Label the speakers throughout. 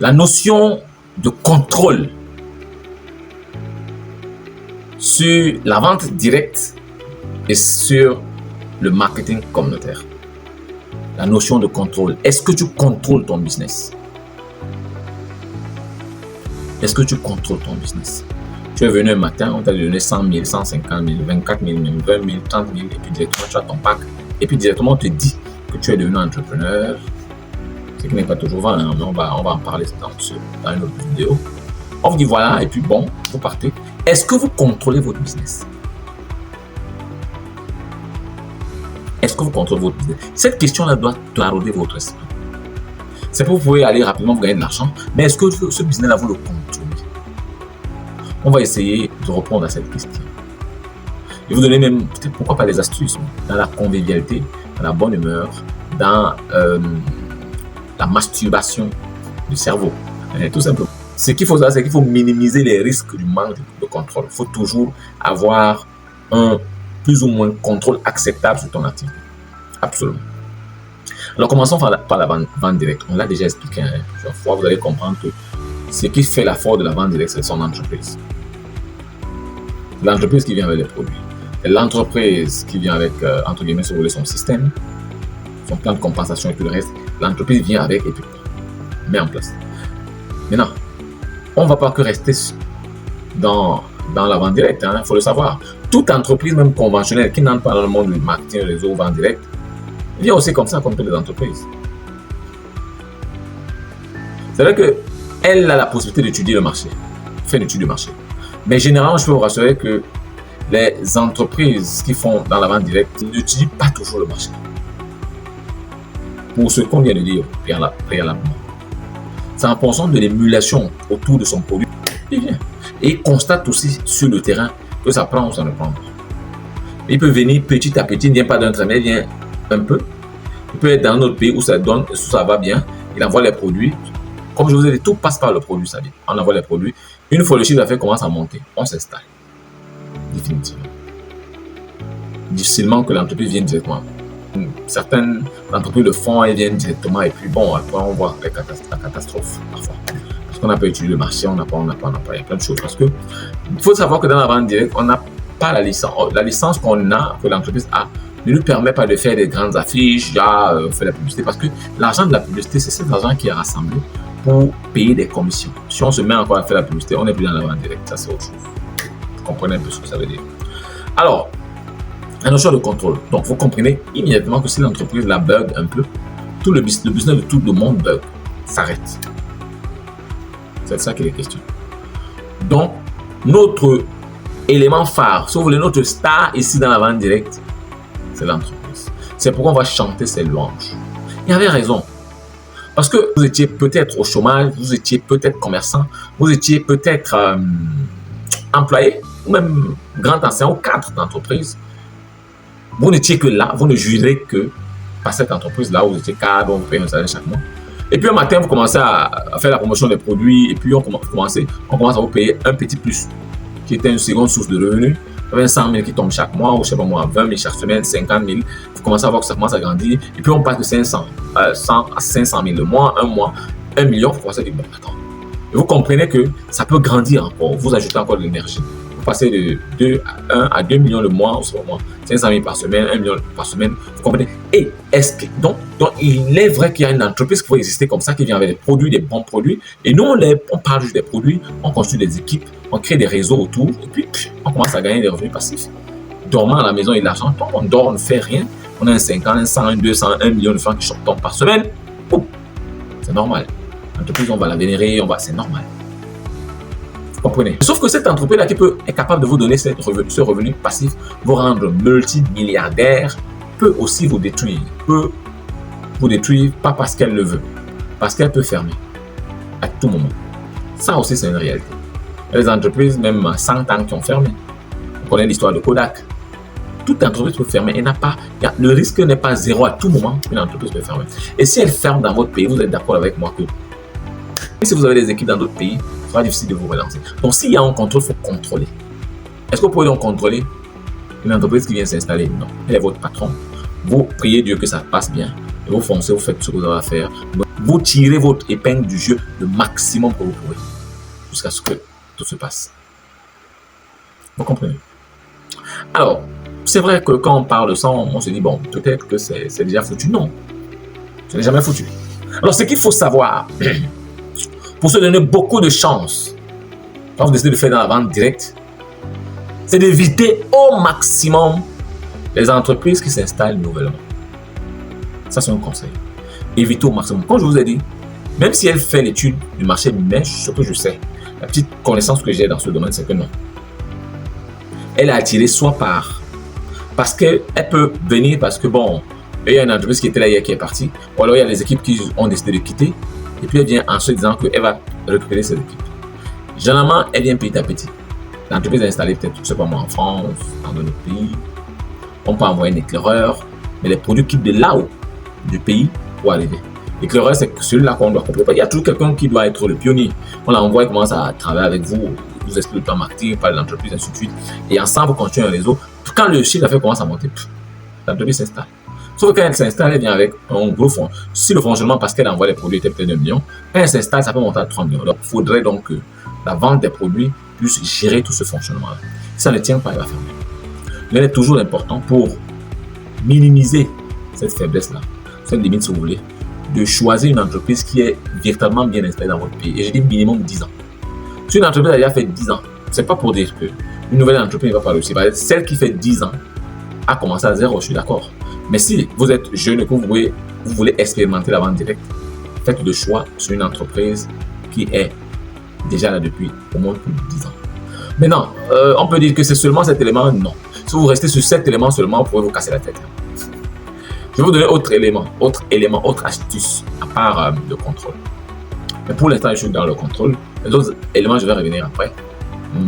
Speaker 1: La notion de contrôle sur la vente directe et sur le marketing communautaire. La notion de contrôle. Est-ce que tu contrôles ton business? Est-ce que tu contrôles ton business? Tu es venu un matin, on t'a donné 100 000, 150 000, 24 000, 20 000, 30 000, et puis directement tu as ton pack, et puis directement on te dit que tu es devenu entrepreneur. Ce qui n'est pas toujours vrai, hein, mais on va en parler dans une autre vidéo. On vous dit voilà, et puis bon, vous partez. Est-ce que vous contrôlez votre business? Est-ce que vous contrôlez votre business? Cette question-là doit tarauder votre esprit. C'est pour que vous pouvez aller rapidement, vous gagner de l'argent, mais est-ce que ce business-là, vous le contrôlez? On va essayer de répondre à cette question. Et vous donner même, peut-être pourquoi pas des astuces, dans la convivialité, dans la bonne humeur, dans la masturbation du cerveau. Tout simplement. Ce qu'il faut savoir, c'est qu'il faut minimiser les risques du manque de contrôle. Il faut toujours avoir un plus ou moins contrôle acceptable sur ton activité. Absolument. Alors, commençons par la vente directe. On l'a déjà expliqué plusieurs fois. Vous allez comprendre que ce qui fait la force de la vente directe, c'est son entreprise. L'entreprise qui vient avec les produits. C'est l'entreprise qui vient avec, entre guillemets, si vous voulez, son système, son plan de compensation et tout le reste. L'entreprise vient avec et puis met en place. Maintenant, on ne va pas que rester dans la vente directe, il faut le savoir. Toute entreprise, même conventionnelle, qui n'entre pas dans le monde du marketing, réseau, vente directe, vient aussi comme ça, comme toutes les entreprises. C'est vrai qu'elle a la possibilité d'étudier le marché, faire une étude du marché. Mais généralement, je peux vous rassurer que les entreprises qui font dans la vente directe n'étudient pas toujours le marché. Pour ce qu'on vient de dire préalablement. C'est en fonction de l'émulation autour de son produit. Il vient. Et il constate aussi sur le terrain que ça prend ou ça ne prend pas. Il peut venir petit à petit, il ne vient pas d'un trimestre, il vient un peu. Il peut être dans un autre pays où ça donne, où ça va bien. Il envoie les produits. Comme je vous ai dit, tout passe par le produit, ça dit. On envoie les produits. Une fois le chiffre d'affaires commence à monter, on s'installe. Définitivement. Difficilement que l'entreprise vienne directement. Certaines entreprises le font, elles viennent directement et puis bon, après on voit la catastrophe parfois. Parce qu'on n'a pas étudié le marché, on n'a pas, il y a plein de choses. Parce que il faut savoir que dans la vente directe, on n'a pas la licence. La licence qu'on a, que l'entreprise a, ne nous permet pas de faire des grandes affiches, faire la publicité. Parce que l'argent de la publicité, c'est cet argent qui est rassemblé pour payer des commissions. Si on se met encore à faire la publicité, on n'est plus dans la vente directe. Ça, c'est autre chose. Vous comprenez un peu ce que ça veut dire. Alors, la notion de contrôle. Donc, vous comprenez immédiatement que si l'entreprise la bug un peu, tout le business de tout le monde bug, s'arrête. C'est de ça qu'il est question. Donc, notre élément phare, si vous voulez, notre star ici dans la vente directe, c'est l'entreprise. C'est pourquoi on va chanter ses louanges. Il avait raison. Parce que vous étiez peut-être au chômage, vous étiez peut-être commerçant, vous étiez peut-être employé, ou même grand ancien ou cadre d'entreprise. Vous n'étiez que là, vous ne jurez que par cette entreprise-là où vous étiez cadre, on vous paye un salaire chaque mois. Et puis un matin, vous commencez à faire la promotion des produits et puis on commence à vous payer un petit plus, qui était une seconde source de revenus. Vous avez 100 000 qui tombent chaque mois, ou je sais pas moi, 20 000 chaque semaine, 50 000. Vous commencez à voir que ça commence à grandir. Et puis on passe de 100 à 500 000 le mois, un mois, 1 million. Vous commencez à dire, bon, attends. Et vous comprenez que ça peut grandir encore, vous ajoutez encore de l'énergie. Passer de 1 à 2 millions le mois, 500 000 par semaine, 1 million par semaine, vous comprenez? Et donc, il est vrai qu'il y a une entreprise qui peut exister comme ça, qui vient avec des produits, des bons produits, et nous, on parle juste des produits, on construit des équipes, on crée des réseaux autour, et puis on commence à gagner des revenus passifs. Dormant à la maison et de l'argent, on dort, on ne fait rien, on a un 50, un 100, un 200, 1 million de francs qui tombent par semaine, c'est normal. L'entreprise, on va la vénérer, c'est normal. Comprenez. Sauf que cette entreprise-là qui est capable de vous donner ce revenu passif, vous rendre multimilliardaire, peut aussi vous détruire. Peut vous détruire pas parce qu'elle le veut, parce qu'elle peut fermer à tout moment. Ça aussi, c'est une réalité. Il y a des entreprises, même à 100 ans, qui ont fermé. On connaît l'histoire de Kodak. Toute entreprise peut fermer et le risque n'est pas zéro à tout moment. Une entreprise peut fermer. Et si elle ferme dans votre pays, vous êtes d'accord avec moi que si vous avez des équipes dans d'autres pays, ce sera difficile de vous relancer. Donc, s'il y a un contrôle, il faut contrôler. Est-ce que vous pouvez donc contrôler une entreprise qui vient s'installer? Non. Elle est votre patron. Vous priez Dieu que ça passe bien. Et vous foncez, vous faites ce que vous avez à faire. vous tirez votre épingle du jeu le maximum que vous pouvez, jusqu'à ce que tout se passe. Vous comprenez? Alors, c'est vrai que quand on parle de ça, on se dit, bon, peut-être que c'est déjà foutu. Non, ce n'est jamais foutu. Alors, ce qu'il faut savoir, pour se donner beaucoup de chance, quand vous décidez de faire dans la vente directe, c'est d'éviter au maximum les entreprises qui s'installent nouvellement. Ça, c'est un conseil. Évitez au maximum. Comme je vous ai dit, même si elle fait l'étude du marché, mais ce que je sais, la petite connaissance que j'ai dans ce domaine, c'est que non. Elle est attirée soit parce qu'elle peut venir parce que bon, il y a une entreprise qui était là hier qui est partie, ou alors il y a les équipes qui ont décidé de quitter, et puis elle vient en se disant qu'elle va récupérer ces équipes. Généralement, elle vient petit à petit. L'entreprise est installée peut-être, je sais pas moi, en France, dans un autre pays. On peut envoyer un éclaireur, mais les produits quittent de là-haut, du pays, pour arriver. L'éclaireur, c'est celui-là qu'on doit comprendre. Il y a toujours quelqu'un qui doit être le pionnier. On l'envoie, il commence à travailler avec vous, vous explique le plan marketing, parle de l'entreprise, ainsi de suite. Et ensemble, vous continuez un réseau. Quand le chiffre d'affaires commence à monter, l'entreprise s'installe. Sauf que quand elle s'installe, elle vient avec un gros fonds. Si le fonctionnement, parce qu'elle envoie les produits, était peut-être 1 million, quand elle s'installe, ça peut monter à 3 millions. Donc, il faudrait donc que la vente des produits puisse gérer tout ce fonctionnement-là. Si ça ne tient pas, elle va fermer. Il est toujours important pour minimiser cette faiblesse-là, cette limite si vous voulez, de choisir une entreprise qui est véritablement bien installée dans votre pays. Et je dis minimum 10 ans. Si une entreprise a déjà fait 10 ans, c'est pas pour dire qu'une nouvelle entreprise ne va pas réussir. Celle qui fait 10 ans a commencé à zéro, je suis d'accord. Mais si vous êtes jeune et que vous voulez expérimenter la vente directe, faites le choix sur une entreprise qui est déjà là depuis au moins plus de 10 ans. Maintenant, on peut dire que c'est seulement cet élément. Non. Si vous restez sur cet élément seulement, vous pouvez vous casser la tête. Je vais vous donner autre élément, autre astuce, à part le contrôle. Mais pour l'instant, je suis dans le contrôle. Les autres éléments, je vais revenir après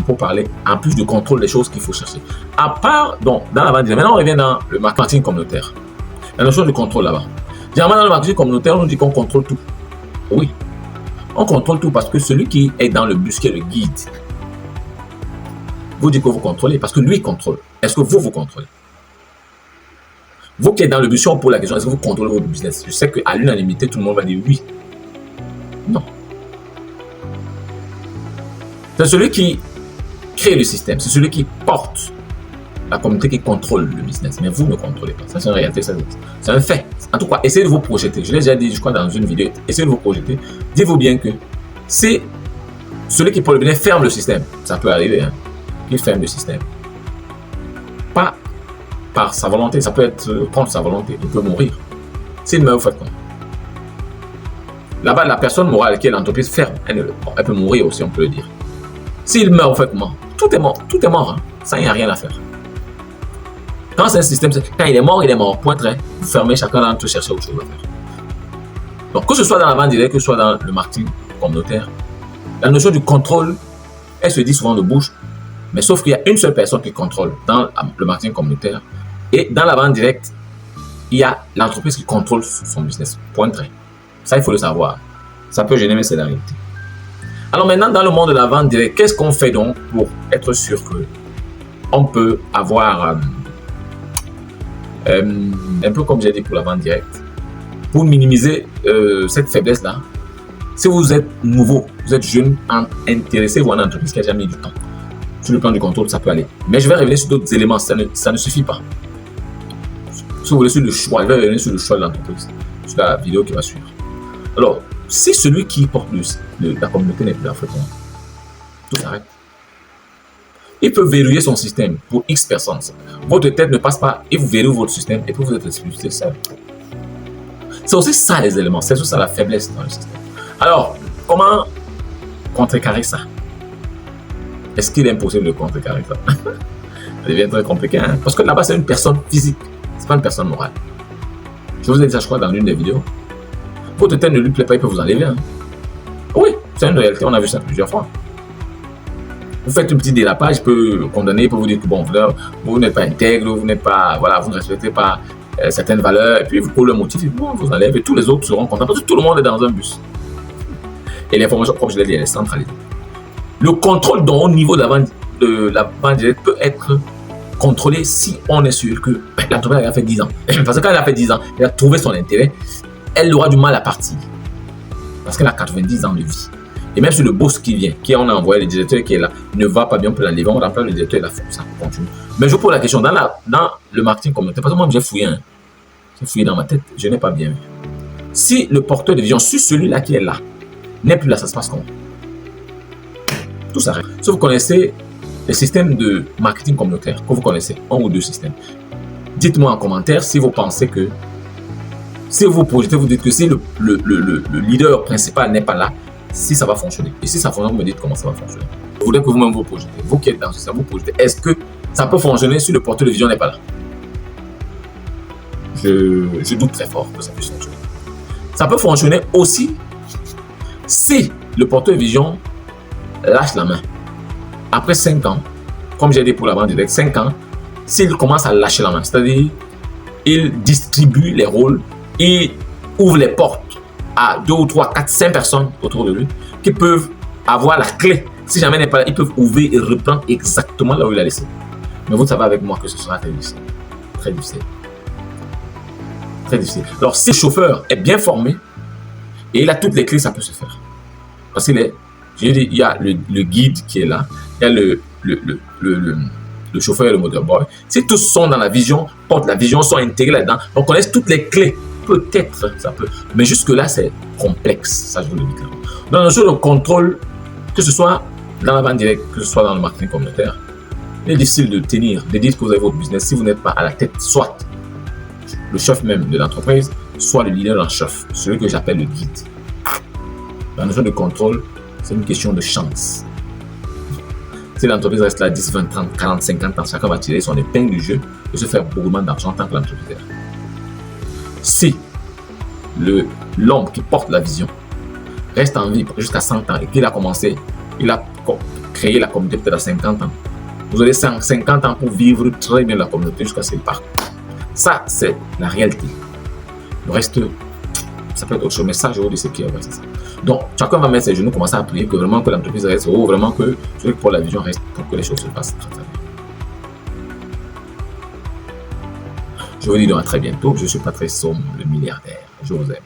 Speaker 1: pour parler, en plus du contrôle des choses qu'il faut chercher. À part, donc, dans la vente directe, maintenant on revient dans le marketing communautaire. La notion du contrôle là-bas. Généralement, dans le marketing communautaire, on dit qu'on contrôle tout. Oui, on contrôle tout parce que celui qui est dans le bus, qui est le guide, vous dites que vous contrôlez parce que lui contrôle. Est-ce que vous contrôlez? Vous qui êtes dans le bus, on pose la question, est-ce que vous contrôlez votre business? Je sais qu'à l'unanimité, tout le monde va dire oui. Non. C'est celui qui crée le système, c'est celui qui porte la communauté qui contrôle le business, mais vous ne contrôlez pas. Ça, c'est une réalité, c'est un fait. En tout cas, essayez de vous projeter. Je l'ai déjà dit, je crois, dans une vidéo. Essayez de vous projeter. Dites-vous bien que c'est celui qui, pour le business, ferme le système. Ça peut arriver, hein. Il ferme le système. Pas par sa volonté, ça peut être contre sa volonté. Il peut mourir. S'il meurt, vous faites quoi? Là-bas, la personne morale qui est l'entreprise ferme. Elle peut mourir aussi, on peut le dire. S'il meurt, vous faites comment? Tout est mort. Tout est mort. Hein. Ça, il n'y a rien à faire. Quand c'est un système, quand il est mort, point très. Vous fermez, chacun d'entre eux chercher autre chose à faire. Donc, que ce soit dans la vente directe, que ce soit dans le marketing communautaire, la notion du contrôle, elle se dit souvent de bouche, mais sauf qu'il y a une seule personne qui contrôle dans le marketing communautaire. Et dans la vente directe, il y a l'entreprise qui contrôle son business. Point très. Ça, il faut le savoir. Ça peut gêner, mais c'est la réalité. Alors maintenant, dans le monde de la vente directe, qu'est-ce qu'on fait donc pour être sûr qu'on peut avoir un peu comme j'ai dit pour la vente directe, pour minimiser cette faiblesse-là? Si vous êtes nouveau, vous êtes jeune, intéressez-vous à une entreprise qui a déjà mis du temps. Sur le plan du contrôle, ça peut aller. Mais je vais revenir sur d'autres éléments, ça ne suffit pas. Si vous voulez sur le choix, je vais revenir sur le choix de l'entreprise, sur la vidéo qui va suivre. Alors, si celui qui porte la communauté n'est plus là, tout s'arrête. Il peut verrouiller son système pour X personnes. Votre tête ne passe pas et vous verrouillez votre système et puis vous êtes expulsé seul. C'est aussi ça les éléments, c'est aussi ça la faiblesse dans le système. Alors, comment contrecarrer ça? Est-ce qu'il est impossible de contrecarrer ça? Ça devient très compliqué, hein? Parce que là-bas, c'est une personne physique, c'est pas une personne morale. Je vous ai dit ça, je crois, dans l'une des vidéos. Votre tête ne lui plaît pas, il peut vous enlever. Hein? Oui, c'est une réalité, on a vu ça plusieurs fois. Vous faites un petit dérapage, il peut condamner, il peut vous dire que bon, vous n'êtes pas intègre, vous n'êtes pas, voilà, vous ne respectez pas certaines valeurs, et puis vous prenez le motif, et bon, vous enlève, et tous les autres seront contents, parce que tout le monde est dans un bus. Et l'information, comme je l'ai dit, elle est centralisée. Le contrôle au niveau de la vente directe peut être contrôlé si on est sûr que l'entreprise a fait 10 ans. Parce que quand elle a fait 10 ans, elle a trouvé son intérêt, elle aura du mal à partir. Parce qu'elle a 90 ans de vie. Et même sur le boss qui vient, qui on a envoyé, le directeur qui est là, ne va pas bien, on peut l'enlever, on remplace le directeur et la ça continue. Mais je pose la question, dans le marketing communautaire, parce que moi j'ai fouillé, j'ai fouillé dans ma tête, je n'ai pas bien vu. Si le porteur de vision, sur celui-là qui est là, n'est plus là, ça se passe comment? Tout s'arrête. Si vous connaissez les systèmes de marketing communautaire, que vous connaissez, un ou deux systèmes, dites-moi en commentaire si vous pensez que, si vous projetez, vous dites que si le leader principal n'est pas là, si ça va fonctionner. Et si ça fonctionne, vous me dites comment ça va fonctionner. Je voudrais que vous-même vous projetez. Vous qui êtes dans ce système, vous projetez. Est-ce que ça peut fonctionner si le porteur de vision n'est pas là? Je doute très fort que ça puisse fonctionner. Ça peut fonctionner aussi si le porteur de vision lâche la main. Après 5 ans, comme j'ai dit pour la vente directe, 5 ans, s'il commence à lâcher la main, c'est-à-dire il distribue les rôles, il ouvre les portes à 2 ou 3, 4, 5 personnes autour de lui qui peuvent avoir la clé. Si jamais il n'est pas là, ils peuvent ouvrir et reprendre exactement là où il a laissé. Mais vous savez avec moi que ce sera très difficile. Très difficile. Très difficile. Alors, si le chauffeur est bien formé et il a toutes les clés, ça peut se faire. Parce qu'il est, j'ai dit, il y a le guide qui est là, il y a le chauffeur et le moteur boy. Si tous sont dans la vision, portent la vision, sont intégrés là-dedans, on connaît toutes les clés. Peut-être, ça peut. Mais jusque-là, c'est complexe. Ça, je vous le dis clairement. Dans le jeu de contrôle, que ce soit dans la vente directe, que ce soit dans le marketing communautaire, il est difficile de tenir, de dire que vous avez votre business si vous n'êtes pas à la tête, soit le chef même de l'entreprise, soit le leader en chef, celui que j'appelle le guide. Dans le jeu de contrôle, c'est une question de chance. Si l'entreprise reste là 10, 20, 30, 40, 50 ans, chacun va tirer son épingle du jeu et se faire beaucoup d'argent tant que l'entreprise est là. Si l'homme qui porte la vision reste en vie jusqu'à 100 ans et qu'il a commencé, il a créé la communauté peut-être à 50 ans, vous aurez 50 ans pour vivre très bien la communauté jusqu'à ce qu'il parte. Ça, c'est la réalité. Le reste, ça peut être autre chose, mais ça, je vous dis ce qui est vrai, c'est ça. Donc, chacun va mettre ses genoux, commencer à prier que vraiment que l'entreprise reste haut, vraiment que celui qui porte la vision reste pour que les choses se passent très bien. Je vous dis donc à très bientôt. Je suis Patrice Somme, le milliardaire. Je vous aime.